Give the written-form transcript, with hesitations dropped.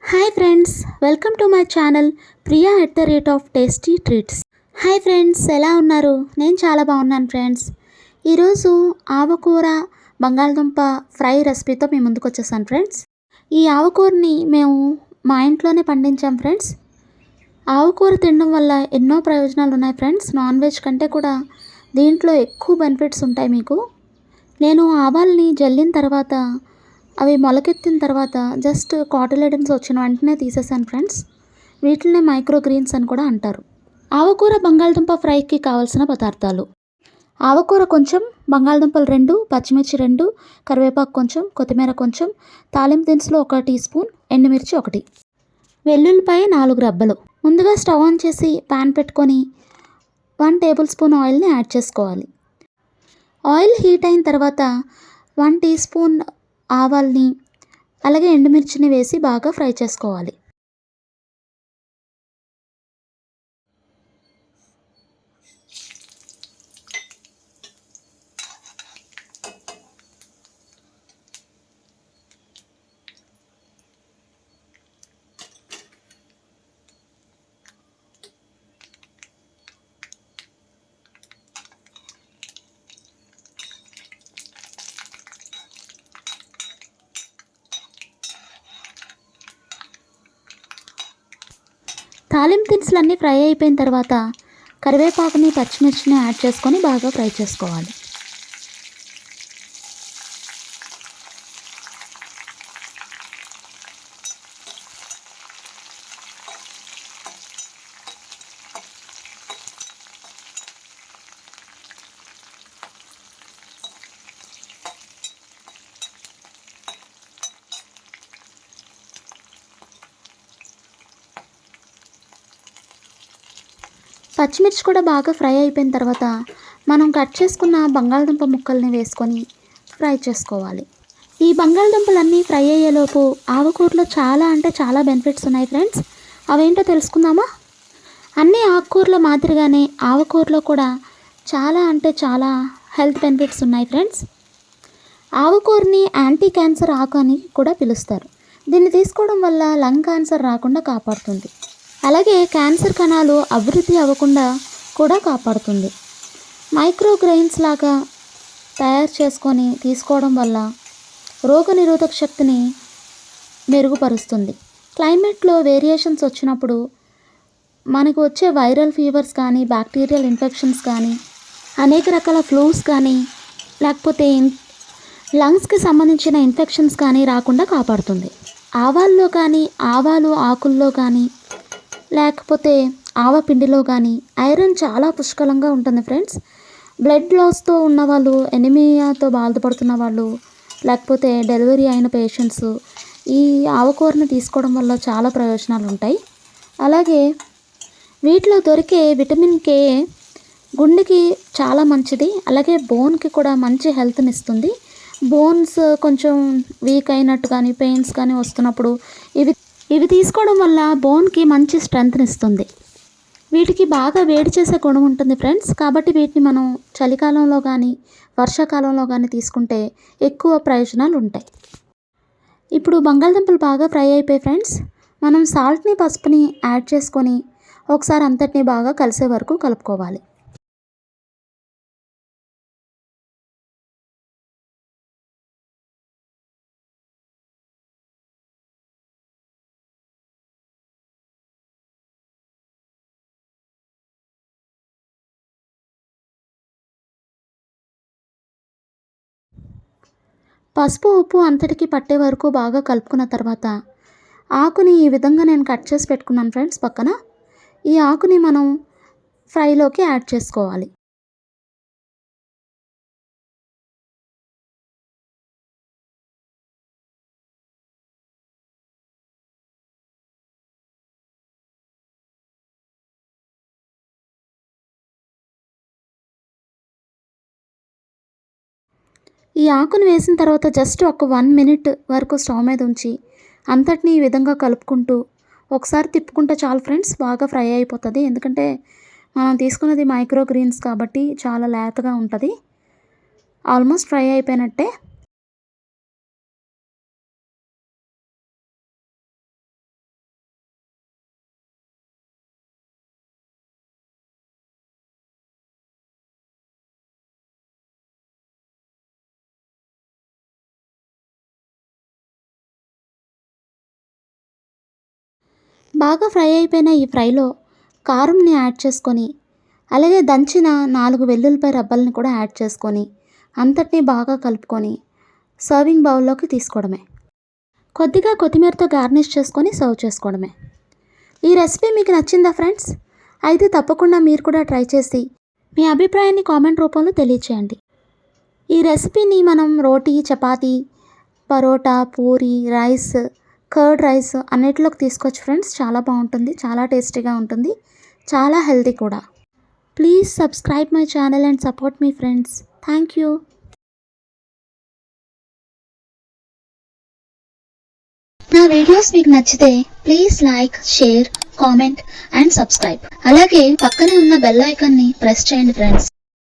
Hi friends, welcome to my channel Priya at the rate of tasty treats. Hi friends, ఎలా ఉన్నారు? నేను చాలా బాగున్నాను ఫ్రెండ్స్. ఈరోజు ఆవకూర బంగాళదుంప ఫ్రై రెసిపీతో మీ ముందుకు వచ్చేసాను ఫ్రెండ్స్. ఈ ఆవకూరని మేము మా ఇంట్లోనే పండించాం ఫ్రెండ్స్. ఆవకూర తినడం వల్ల ఎన్నో ప్రయోజనాలు ఉన్నాయి ఫ్రెండ్స్. నాన్ వెజ్ కంటే కూడా దీంట్లో ఎక్కువ బెనిఫిట్స్ ఉంటాయి మీకు. నేను ఆవాల్ని జల్లిన తర్వాత అవి మొలకెత్తిన తర్వాత జస్ట్ కాటిలిడన్స్ వచ్చిన వెంటనే తీసేసాను ఫ్రెండ్స్. వీటినే మైక్రో గ్రీన్స్ అని కూడా అంటారు. ఆవకూర బంగాళదుంప ఫ్రైకి కావాల్సిన పదార్థాలు: ఆవకూర కొంచెం, బంగాళదుంపలు 2, పచ్చిమిర్చి 2, కరివేపాకు కొంచెం, కొత్తిమీర కొంచెం, తాలింపు దినుసులు 1 టీ స్పూన్, ఎండుమిర్చి 1, వెల్లుల్లిపాయ 4 రెబ్బలు. ముందుగా స్టవ్ ఆన్ చేసి పాన్ పెట్టుకొని 1 టేబుల్ స్పూన్ ఆయిల్ని యాడ్ చేసుకోవాలి. ఆయిల్ హీట్ అయిన తర్వాత 1 టీ స్పూన్ ఆవాల్ని అలాగే ఎండుమిర్చిని వేసి బాగా ఫ్రై చేసుకోవాలి. తాలింపు దినుసులన్నీ ఫ్రై అయిపోయిన తర్వాత కరివేపాకుని, పచ్చిమిర్చిని యాడ్ చేసుకొని బాగా ఫ్రై చేసుకోవాలి. పచ్చిమిర్చి కూడా బాగా ఫ్రై అయిపోయిన తర్వాత మనం కట్ చేసుకున్న బంగాళదుంప ముక్కల్ని వేసుకొని ఫ్రై చేసుకోవాలి. ఈ బంగాళదుంపలన్నీ ఫ్రై అయ్యేలోపు ఆవకూరలో చాలా బెనిఫిట్స్ ఉన్నాయి ఫ్రెండ్స్. అవేంటో తెలుసుకుందామా? అన్ని ఆకుకూరల మాదిరిగానే ఆవకూరలో కూడా చాలా హెల్త్ బెనిఫిట్స్ ఉన్నాయి ఫ్రెండ్స్. ఆవకూరని యాంటీ క్యాన్సర్ ఆకు అని కూడా పిలుస్తారు. దీన్ని తీసుకోవడం వల్ల లంగ్ క్యాన్సర్ రాకుండా కాపాడుతుంది. అలాగే క్యాన్సర్ కణాలు అభివృద్ధి అవ్వకుండా కూడా కాపాడుతుంది. మైక్రో గ్రెయిన్స్ లాగా తయారు చేసుకొని తీసుకోవడం వల్ల రోగనిరోధక శక్తిని మెరుగుపరుస్తుంది. క్లైమేట్లో వేరియేషన్స్ వచ్చినప్పుడు మనకు వచ్చే వైరల్ ఫీవర్స్ కానీ, బ్యాక్టీరియల్ ఇన్ఫెక్షన్స్ కానీ, అనేక రకాల ఫ్లూస్ కానీ, లేకపోతే లంగ్స్కి సంబంధించిన ఇన్ఫెక్షన్స్ కానీ రాకుండా కాపాడుతుంది. ఆవాల్లో కానీ, ఆవాలు ఆకుల్లో కానీ, లేకపోతే ఆవపిండిలో కానీ ఐరన్ చాలా పుష్కలంగా ఉంటుంది ఫ్రెండ్స్. బ్లడ్ లాస్తో ఉన్నవాళ్ళు, ఎనిమియాతో బాధపడుతున్న వాళ్ళు, లేకపోతే డెలివరీ అయిన పేషెంట్స్ ఈ ఆవకూరని తీసుకోవడం వల్ల చాలా ప్రయోజనాలు ఉంటాయి. అలాగే వీటిలో దొరికే విటమిన్ కే గుండెకి చాలా మంచిది. అలాగే బోన్కి కూడా మంచి హెల్త్ని ఇస్తుంది. బోన్స్ కొంచెం వీక్ అయినట్టు కానీ, పెయిన్స్ కానీ వస్తున్నప్పుడు ఇవి తీసుకోవడం వల్ల బోన్కి మంచి స్ట్రెంగ్త్ని ఇస్తుంది. వీటికి బాగా వేడి చేసే గుణం ఉంటుంది ఫ్రెండ్స్. కాబట్టి వీటిని మనం చలికాలంలో కానీ, వర్షాకాలంలో కానీ తీసుకుంటే ఎక్కువ ప్రయోజనాలు ఉంటాయి. ఇప్పుడు బంగాళదుంపలు బాగా ఫ్రై అయిపోయి ఫ్రెండ్స్, మనం సాల్ట్ని, పసుపుని యాడ్ చేసుకొని ఒకసారి అంతటినీ బాగా కలిసే వరకు కలుపుకోవాలి. పసుపు, ఉప్పు అంతటికి పట్టే వరకు బాగా కలుపుకున్న తర్వాత ఆకుని ఈ విధంగా నేను కట్ చేసి పెట్టుకున్నాను ఫ్రెండ్స్ పక్కన. ఈ ఆకుని మనం ఫ్రైలోకి యాడ్ చేసుకోవాలి. ఈ ఆకుని వేసిన తర్వాత జస్ట్ ఒక 1 మినిట్ వరకు స్టవ్ మీద ఉంచి అంతటిని ఈ విధంగా కలుపుకుంటూ ఒకసారి తిప్పుకుంటే చాలు ఫ్రెండ్స్, బాగా ఫ్రై అయిపోతుంది. ఎందుకంటే మనం తీసుకున్నది మైక్రో గ్రీన్స్ కాబట్టి చాలా లేతగా ఉంటుంది. ఆల్మోస్ట్ ఫ్రై అయిపోయినట్టే. బాగా ఫ్రై అయిపోయిన ఈ ఫ్రైలో కారంని యాడ్ చేసుకొని అలాగే దంచిన 4 వెల్లుల్లిపాయ రబ్బల్ని కూడా యాడ్ చేసుకొని అంతటినీ బాగా కలుపుకొని సర్వింగ్ బౌల్లోకి తీసుకోవడమే. కొద్దిగా కొత్తిమీరతో గార్నిష్ చేసుకొని సర్వ్ చేసుకోవడమే. ఈ రెసిపీ మీకు నచ్చిందా ఫ్రెండ్స్? అయితే తప్పకుండా మీరు కూడా ట్రై చేసి మీ అభిప్రాయాన్ని కామెంట్ రూపంలో తెలియచేయండి. ఈ రెసిపీని మనం రోటీ, చపాతీ, పరోటా, పూరి, రైస్, కర్డ్ రైస్ అన్నిటిలోకి తీసుకోవచ్చు ఫ్రెండ్స్. చాలా బాగుంటుంది, చాలా టేస్టీగా ఉంటుంది, చాలా హెల్తీ కూడా. Please subscribe my channel and support me friends. Thank you. నా వీడియోస్ మీకు నచ్చితే please like, share, comment and subscribe. అలాగే పక్కనే ఉన్న బెల్ ఐకాన్ని ప్రెస్ చేయండి ఫ్రెండ్స్.